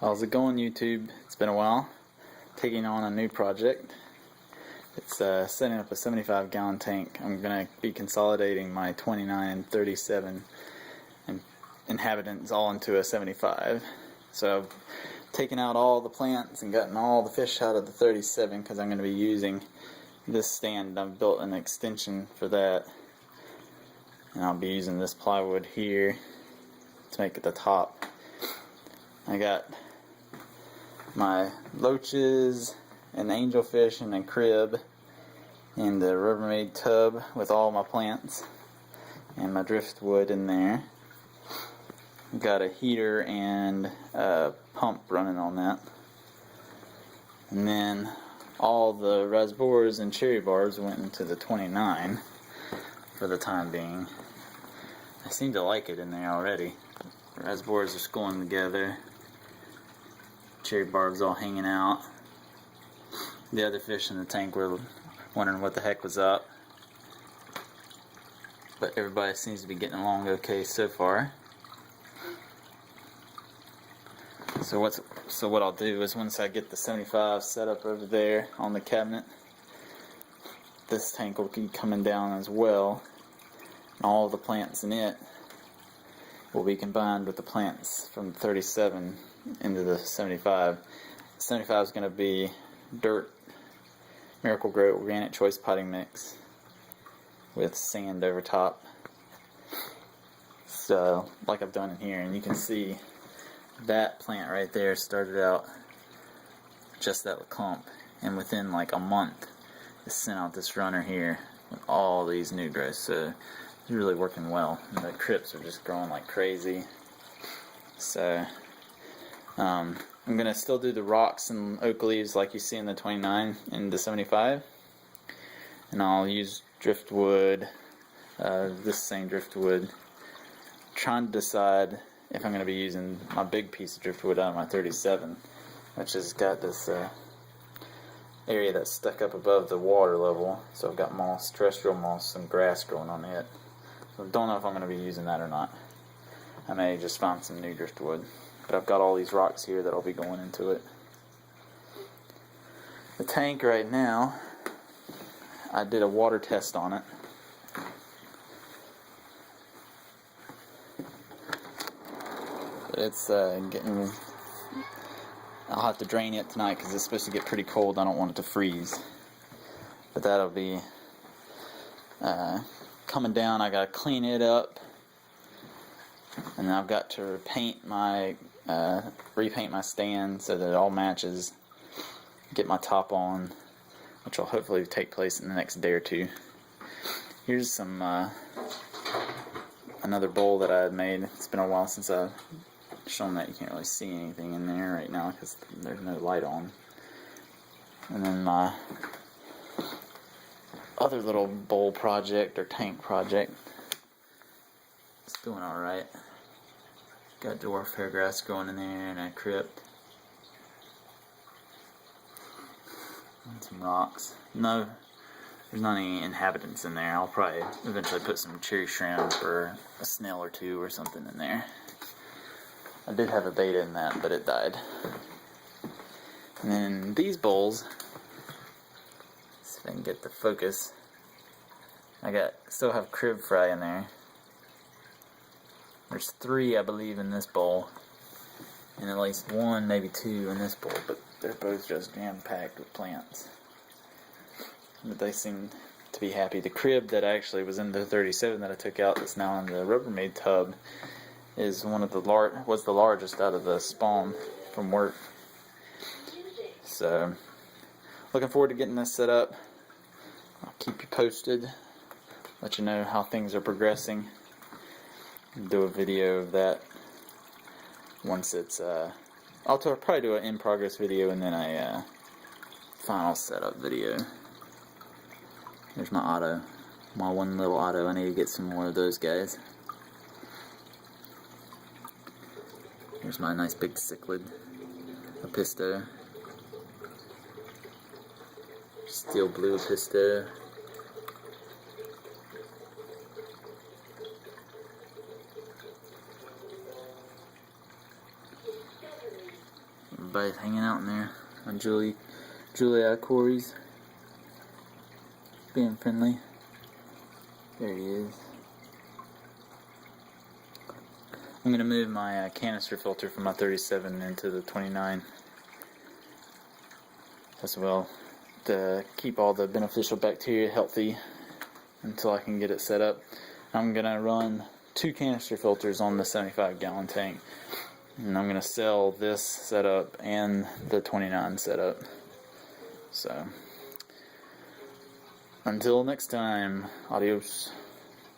How's it going, YouTube? It's been a while. Taking on a new project. It's setting up a 75-gallon tank. I'm going to be consolidating my 29 and 37 inhabitants all into a 75. So I've taken out all the plants and gotten all the fish out of the 37 because I'm going to be using this stand. I've built an extension for that. And I'll be using this plywood here to make it the top. I got my loaches and angelfish in a crib and the Rubbermaid tub with all my plants and my driftwood in there. Got a heater and a pump running on that. And then all the rasbors and cherry bars went into the 29 for the time being. I seem to like it in there already. The rasbors are schooling together. Cherry barbs all hanging out. The other fish in the tank were wondering what the heck was up. But everybody seems to be getting along okay so far. So what I'll do is once I get the 75 set up over there on the cabinet, this tank will keep coming down as well. And all of the plants in it will be combined with the plants from 37 into the 75. 75 is going to be dirt, Miracle-Gro organic choice potting mix with sand over top. So, like I've done in here, and you can see that plant right there started out just that clump, and within like a month, it sent out this runner here with all these new growths. So it's really working well, and the crypts are just growing like crazy. So I'm going to still do the rocks and oak leaves like you see in the 29 and the 75. And I'll use driftwood, this same driftwood. Trying to decide if I'm going to be using my big piece of driftwood out of my 37, which has got this area that's stuck up above the water level. So I've got moss, terrestrial moss, and grass growing on it. So I don't know if I'm going to be using that or not. I may just find some new driftwood. But I've got all these rocks here that'll be going into it. The tank right now, I did a water test on it. It's getting, I'll have to drain it tonight because it's supposed to get pretty cold. I don't want it to freeze. But that'll be coming down. I gotta clean it up. And then I've got to repaint my stand so that it all matches. Get my top on, which will hopefully take place in the next day or two. Here's some another bowl that I had made. It's been a while since I've shown that. You can't really see anything in there right now because there's no light on. And then my other little bowl project or tank project. It's doing alright. Got dwarf hairgrass growing in there and a crypt. And some rocks. No, there's not any inhabitants in there. I'll probably eventually put some cherry shrimp or a snail or two or something in there. I did have a betta in that, but it died. And then these bowls, see if I can get the focus. Still have crib fry in there. There's 3, I believe, in this bowl, and at least 1, maybe 2 in this bowl, but they're both just jam-packed with plants. But they seem to be happy. The crib that actually was in the 37 that I took out that's now in the Rubbermaid tub is was the largest out of the spawn from work. So, looking forward to getting this set up. I'll keep you posted, let you know how things are progressing. Do a video of that once it's I'll probably do an in progress video and then a final setup video. There's my auto, my one little auto. I need to get some more of those guys. Here's my nice big cichlid, Apisto, steel blue Apisto. everybody's hanging out in there. And Julia Corey's being friendly. There he is. I'm going to move my canister filter from my 37 into the 29 as well to keep all the beneficial bacteria healthy until I can get it set up. I'm going to run 2 canister filters on the 75-gallon tank, and I'm going to sell this setup and the 29 setup. So until next time, adios.